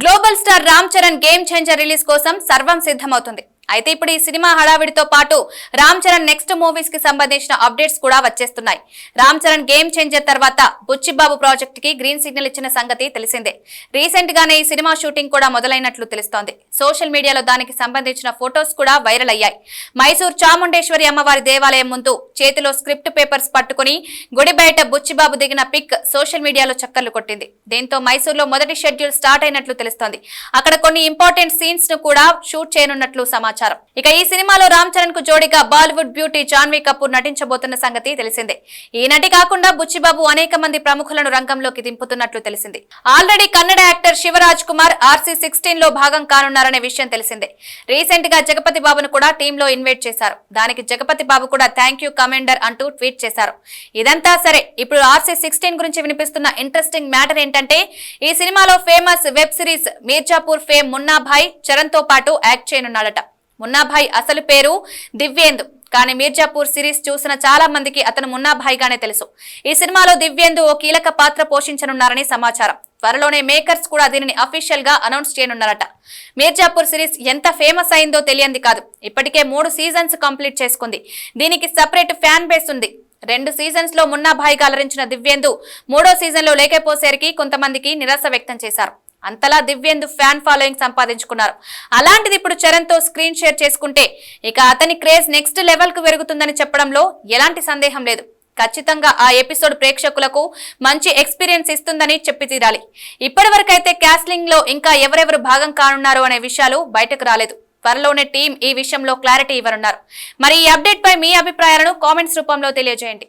Global star Ram Charan game changer release కోసం సర్వం సిద్ధమవుతుంది. అయితే ఇప్పుడు ఈ సినిమా హడావిడితో పాటు రామ్ చరణ్ నెక్స్ట్ మూవీస్ కి సంబంధించిన అప్డేట్స్ కూడా వచ్చేస్తున్నాయి. రామ్ చరణ్ గేమ్ చేంజర్ తర్వాత బుచ్చిబాబు ప్రాజెక్ట్ కి గ్రీన్ సిగ్నల్ ఇచ్చిన సంగతి తెలిసిందే. రీసెంట్ గానే ఈ సినిమా షూటింగ్ కూడా మొదలైనట్లు తెలుస్తోంది. సోషల్ మీడియాలో దానికి సంబంధించిన ఫొటోస్ కూడా వైరల్ అయ్యాయి. మైసూర్ చాముండేశ్వరి అమ్మవారి దేవాలయం ముందు చేతిలో స్క్రిప్ట్ పేపర్స్ పట్టుకుని గుడి బయట బుచ్చిబాబు దిగిన పిక్ సోషల్ మీడియాలో చక్కర్లు కొట్టింది. దీంతో మైసూర్ లో మొదటి షెడ్యూల్ స్టార్ట్ అయినట్లు తెలుస్తోంది. అక్కడ కొన్ని ఇంపార్టెంట్ సీన్స్ ను కూడా షూట్ చేయనున్నట్లు సమాచారం. ఇక ఈ సినిమాలో రామ్ చరణ్ కు జోడిగా బాలీవుడ్ బ్యూటీ జాన్వీ కపూర్ నటించబోతున్న సంగతి తెలిసిందే. ఈ నటి కాకుండా బుచ్చిబాబు అనేక మంది ప్రముఖులను రంగంలోకి దింపుతున్నట్లు తెలిసింది. Already Kannada actor Shivaraj Kumar RC16 లో భాగం కానున్నారనే విషయం తెలిసిందే. రీసెంట్ గా జగపతి బాబును కూడా టీమ్ లో ఇన్వైట్ చేశారు. దానికి జగపతి బాబు కూడా థ్యాంక్ యూ కమాండర్ అంటూ ట్వీట్ చేశారు. ఇదంతా సరే, ఇప్పుడు RC16 గురించి వినిపిస్తున్న ఇంట్రెస్టింగ్ మ్యాటర్ ఏంటంటే, ఈ సినిమాలో famous web series Mirzapur fame Munna Bhai Charan తో పాటు యాక్ట్ చేయనున్నాడట. మున్నా భాయ్ అసలు పేరు దివ్యేందు, కానీ మీర్జాపూర్ సిరీస్ చూసిన చాలా మందికి అతను మున్నా భాయ్ గానే తెలుసు. ఈ సినిమాలో దివ్యేందు ఓ కీలక పాత్ర పోషించనున్నారని సమాచారం. త్వరలోనే మేకర్స్ కూడా దీనిని అఫీషియల్ గా అనౌన్స్ చేయనున్నారట. మీర్జాపూర్ సిరీస్ ఎంత ఫేమస్ అయిందో తెలియంది కాదు. ఇప్పటికే 3 సీజన్స్ కంప్లీట్ చేసుకుంది. దీనికి సెపరేట్ ఫ్యాన్ బేస్ ఉంది. 2 సీజన్స్ లో మున్నా భాయ్ గా అలరించిన దివ్యేందు 3వ సీజన్ లో లేకపోసేసరికి కొంతమందికి నిరాశ వ్యక్తం చేశారు. అంతలా దివ్యేందు ఫ్యాన్ ఫాలోయింగ్ సంపాదించుకున్నారు. అలాంటిది ఇప్పుడు చరణ్ తో స్క్రీన్ షేర్ చేసుకుంటే ఇక అతని క్రేజ్ నెక్స్ట్ లెవెల్ కు పెరుగుతుందని చెప్పడంలో ఎలాంటి సందేహం లేదు. ఖచ్చితంగా ఆ ఎపిసోడ్ ప్రేక్షకులకు మంచి ఎక్స్పీరియన్స్ ఇస్తుందని చెప్పి తీరాలి. ఇప్పటి వరకైతే కాస్టింగ్ లో ఇంకా ఎవరెవరు భాగం కానున్నారు అనే విషయాలు బయటకు రాలేదు. త్వరలోనే టీం ఈ విషయంలో క్లారిటీ ఇవ్వనున్నారు. మరి ఈ అప్డేట్ పై మీ అభిప్రాయాలను కామెంట్స్ రూపంలో తెలియజేయండి.